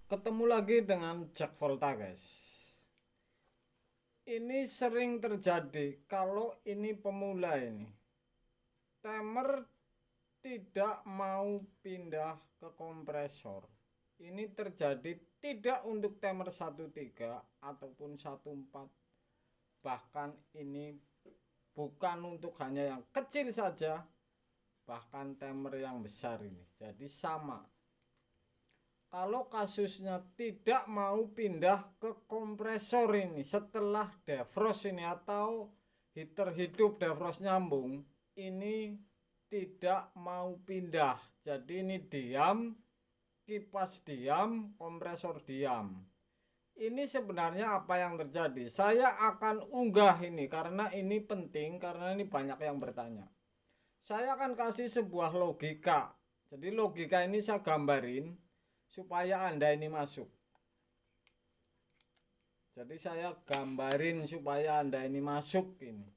Ketemu lagi dengan Jack Volta, guys. Ini sering terjadi kalau ini pemula ini. Timer tidak mau pindah ke kompresor. Ini terjadi tidak untuk timer 13 ataupun 14. Bahkan ini bukan untuk hanya yang kecil saja, bahkan timer yang besar ini. Jadi sama. Kalau kasusnya tidak mau pindah ke kompresor ini setelah defrost ini atau heater hidup defrost nyambung, ini tidak mau pindah. Jadi ini diam, kipas diam, kompresor diam. Ini sebenarnya apa yang terjadi? Saya akan unggah ini karena ini penting, karena ini banyak yang bertanya. Saya akan kasih sebuah logika. Jadi logika ini saya gambarin supaya Anda ini masuk. Jadi saya gambarin supaya Anda ini masuk ini.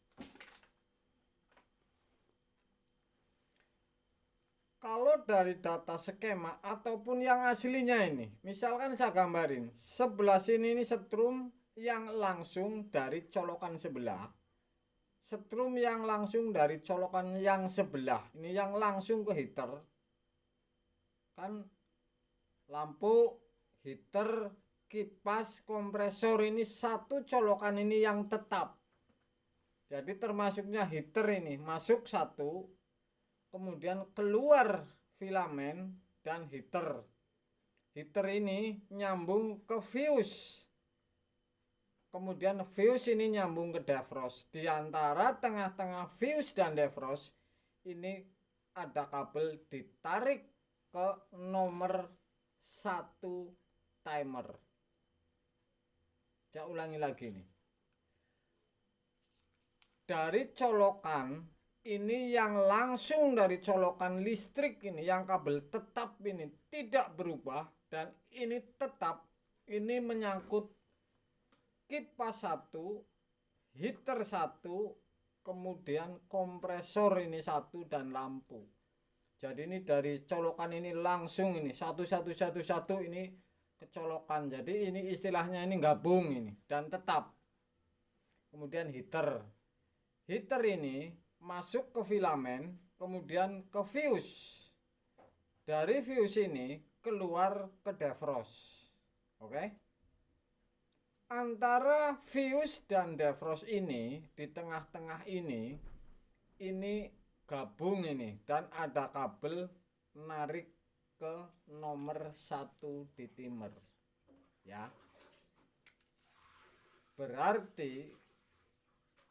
Kalau dari data skema ataupun yang aslinya ini, misalkan saya gambarin, sebelah sini ini setrum yang langsung dari colokan sebelah. Setrum yang langsung dari colokan yang sebelah. Ini yang langsung ke heater. Kan lampu, heater, kipas, kompresor ini satu colokan ini yang tetap. Jadi termasuknya heater ini masuk satu, kemudian keluar filamen dan heater. Heater ini nyambung ke fuse. Kemudian fuse ini nyambung ke defrost. Di antara tengah-tengah fuse dan defrost ini ada kabel ditarik ke nomor 1 timer. Saya ulangi lagi nih. Dari colokan ini yang langsung dari colokan listrik ini, yang kabel tetap ini tidak berubah dan ini tetap, ini menyangkut kipas 1, heater 1, kemudian kompresor ini 1 dan lampu. Jadi ini dari colokan ini langsung ini satu ini kecolokan. Jadi ini istilahnya ini gabung ini dan tetap. Kemudian heater. Heater ini masuk ke filamen, kemudian ke fuse. Dari fuse ini keluar ke defrost. Oke? Antara fuse dan defrost ini di tengah-tengah ini gabung ini dan ada kabel narik ke nomor 1 di timer. Ya. Berarti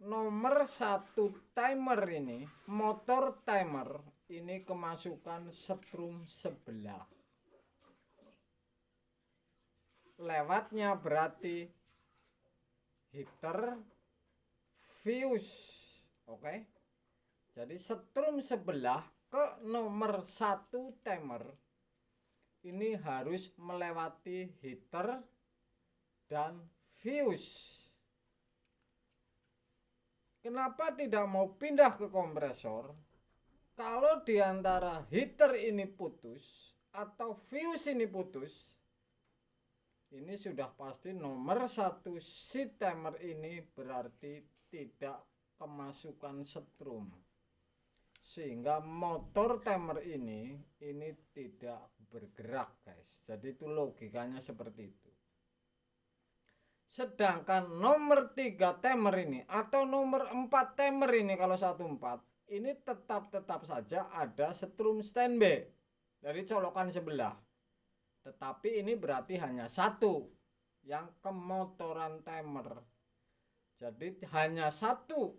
nomor 1 timer ini, motor timer ini kemasukan setrum sebelah. Lewatnya berarti heater, fuse. Oke. Jadi setrum sebelah ke nomor 1 timer ini harus melewati heater dan fuse. Kenapa tidak mau pindah ke kompresor? Kalau diantara heater ini putus atau fuse ini putus, ini sudah pasti nomor 1 si timer ini berarti tidak kemasukan setrum. Sehingga motor timer ini tidak bergerak, guys. Jadi itu logikanya seperti itu. Sedangkan nomor 3 timer ini atau nomor 4 timer ini, kalau 14 ini tetap saja ada setrum standby dari colokan sebelah. Tetapi ini berarti hanya satu yang kemotoran timer. Jadi hanya satu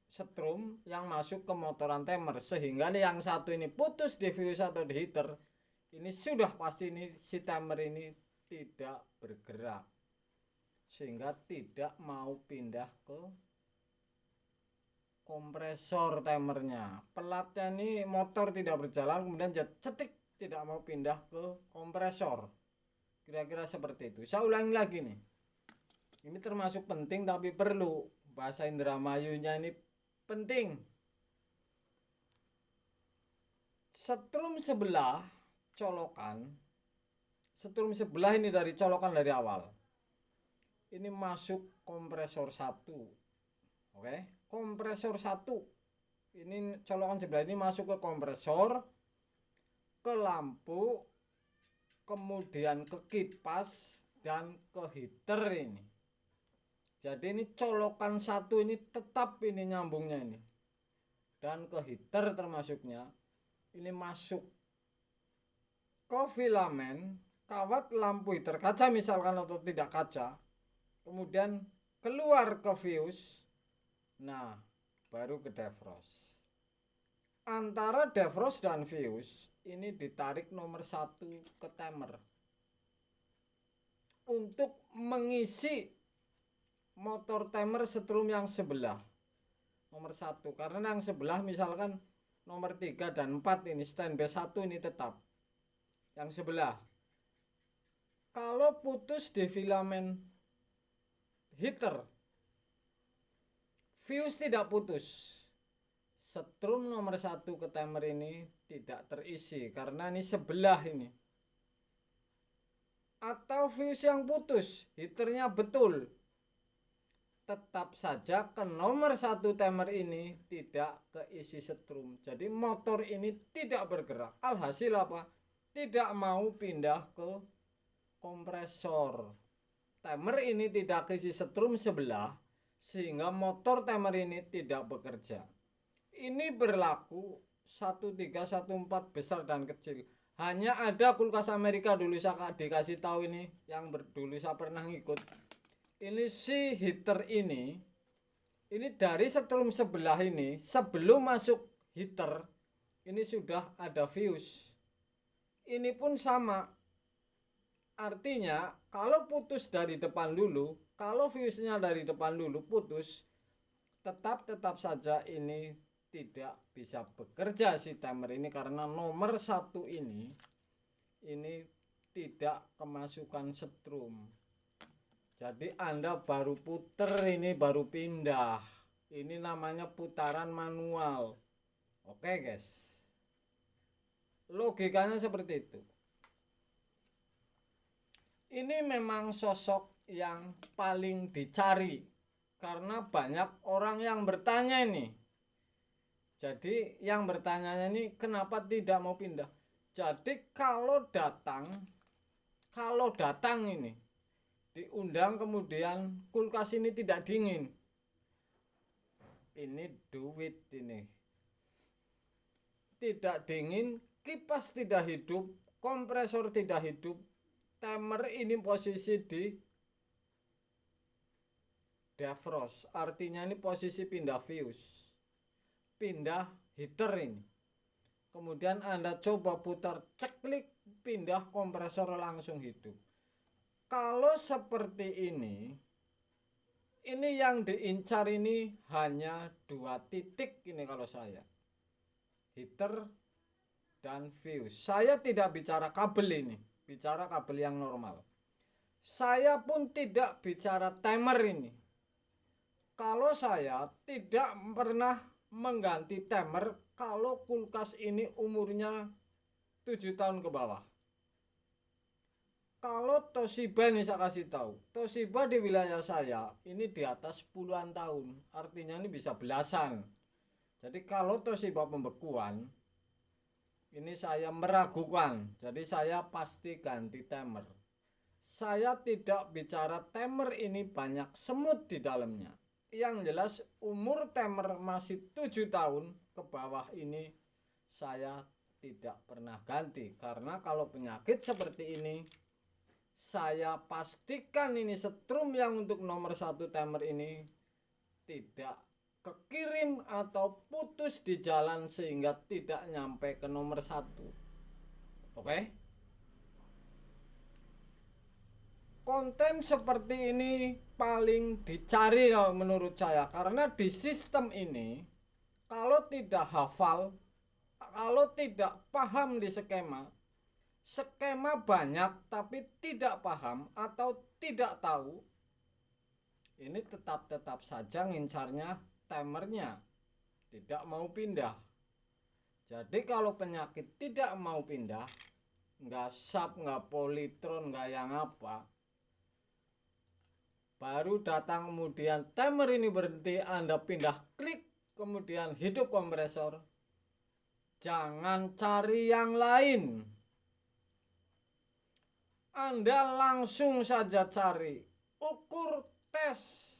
setrum yang masuk ke motoran timer, sehingga yang satu ini putus di fuse atau di heater, ini sudah pasti ini si timer ini tidak bergerak, sehingga tidak mau pindah ke kompresor timernya. Pelatnya ini motor tidak berjalan, kemudian cetik tidak mau pindah ke kompresor. Kira-kira seperti itu. Saya ulangi lagi nih. Ini termasuk penting tapi perlu. Bahasa Indramayunya ini penting. Setrum sebelah colokan setrum sebelah ini dari colokan dari awal. Ini masuk kompresor 1. Oke, kompresor 1. Ini colokan sebelah ini masuk ke kompresor, ke lampu, kemudian ke kipas dan ke heater ini. Jadi ini colokan 1 ini tetap ini nyambungnya ini. Dan ke heater termasuknya ini masuk ke filamen kawat lampu heater kaca misalkan atau tidak kaca, kemudian keluar ke fuse, nah baru ke defrost. Antara defrost dan fuse ini ditarik nomor 1 ke timer untuk mengisi motor timer setrum yang sebelah nomor 1, karena yang sebelah misalkan nomor 3 dan 4 ini standby 1 ini tetap yang sebelah. Kalau putus di filamen heater, fuse tidak putus, setrum nomor 1 ke timer ini tidak terisi karena ini sebelah ini. Atau fuse yang putus, heaternya betul, tetap saja ke nomor 1 timer ini tidak keisi setrum. Jadi motor ini tidak bergerak. Alhasil apa? Tidak mau pindah ke kompresor. Timer ini tidak keisi setrum sebelah sehingga motor timer ini tidak bekerja. Ini berlaku 1314 besar dan kecil. Hanya ada kulkas Amerika dulu saya dikasih tahu ini yang dulu saya pernah ngikut. Ini si heater ini dari setrum sebelah ini sebelum masuk heater ini sudah ada fuse. Ini pun sama. Artinya kalau putus dari depan dulu, kalau fuse-nya dari depan dulu putus, tetap saja ini tidak bisa bekerja si timer ini karena nomor 1 ini tidak kemasukan setrum. Jadi Anda baru puter ini baru pindah. Ini namanya putaran manual. Oke guys. Logikanya seperti itu. Ini memang sosok yang paling dicari karena banyak orang yang bertanya ini. Jadi yang bertanya ini kenapa tidak mau pindah. Jadi kalau datang ini diundang kemudian kulkas ini tidak dingin, ini duit ini tidak dingin, kipas tidak hidup, kompresor tidak hidup, timer ini posisi di defrost, artinya ini posisi pindah fuse, pindah heater ini. Kemudian Anda coba putar ceklik, pindah kompresor langsung hidup. Kalau seperti ini yang diincar ini hanya 2 titik ini kalau saya. Heater dan fuse. Saya tidak bicara kabel ini, bicara kabel yang normal. Saya pun tidak bicara timer ini. Kalau saya tidak pernah mengganti timer kalau kulkas ini umurnya 7 tahun ke bawah. Kalau Toshiba ini saya kasih tahu, Toshiba di wilayah saya ini di atas puluhan tahun, artinya ini bisa belasan. Jadi kalau Toshiba pembekuan, ini saya meragukan, jadi saya pasti ganti timer. Saya tidak bicara timer ini banyak semut di dalamnya. Yang jelas umur timer masih 7 tahun ke bawah ini saya tidak pernah ganti. Karena kalau penyakit seperti ini, saya pastikan ini setrum yang untuk nomor 1 timer ini tidak kekirim atau putus di jalan sehingga tidak nyampe ke nomor 1. Oke? Konten seperti ini paling dicari menurut saya karena di sistem ini kalau tidak hafal, kalau tidak paham di skema banyak tapi tidak paham atau tidak tahu, ini tetap saja ngincarnya timernya, tidak mau pindah. Jadi kalau penyakit tidak mau pindah, nggak sub, nggak polytron, nggak yang apa. Baru datang kemudian timer ini berhenti, Anda pindah klik, kemudian hidup kompresor. Jangan cari yang lain. Anda langsung saja cari, ukur, tes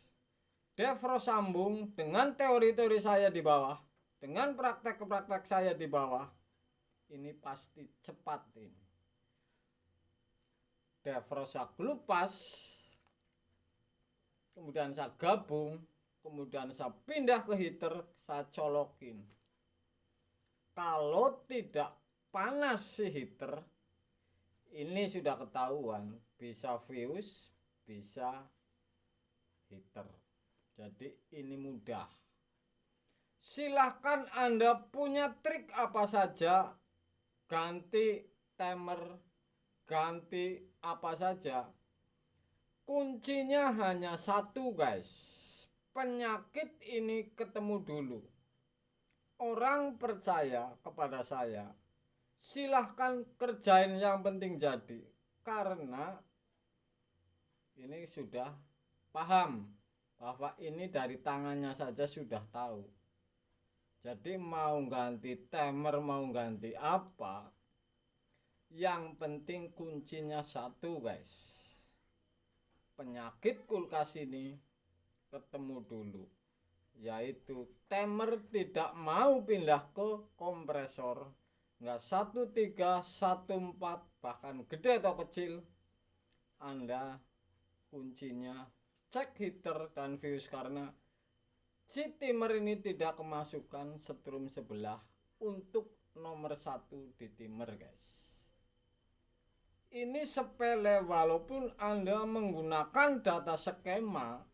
Devro sambung dengan teori-teori saya di bawah, dengan praktek-praktek saya di bawah. Ini pasti cepat ini. Devro saya kelupas, kemudian saya gabung, kemudian saya pindah ke heater, saya colokin. Kalau tidak panas si heater, ini sudah ketahuan, bisa fuse, bisa heater. Jadi ini mudah. Silahkan Anda punya trik apa saja, ganti timer, ganti apa saja. Kuncinya hanya satu guys. Penyakit ini ketemu dulu. Orang percaya kepada saya, silahkan kerjain yang penting jadi. Karena ini sudah paham bahwa ini dari tangannya saja sudah tahu. Jadi mau ganti timer, mau ganti apa, yang penting kuncinya satu guys. Penyakit kulkas ini ketemu dulu, yaitu timer tidak mau pindah ke kompresor. Enggak 1.3, 1.4, bahkan gede atau kecil. Anda kuncinya cek heater dan fuse, karena si timer ini tidak kemasukan setrum sebelah untuk nomor 1 di timer guys. Ini sepele walaupun Anda menggunakan data skema.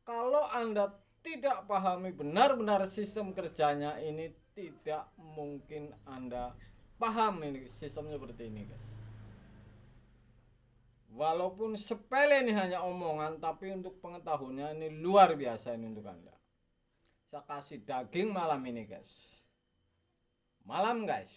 Kalau Anda tidak pahami benar-benar sistem kerjanya, ini tidak mungkin Anda paham ini sistemnya seperti ini guys. Walaupun sepele ini hanya omongan, tapi untuk pengetahuannya ini luar biasa ini untuk Anda. Saya kasih daging malam ini guys. Malam guys.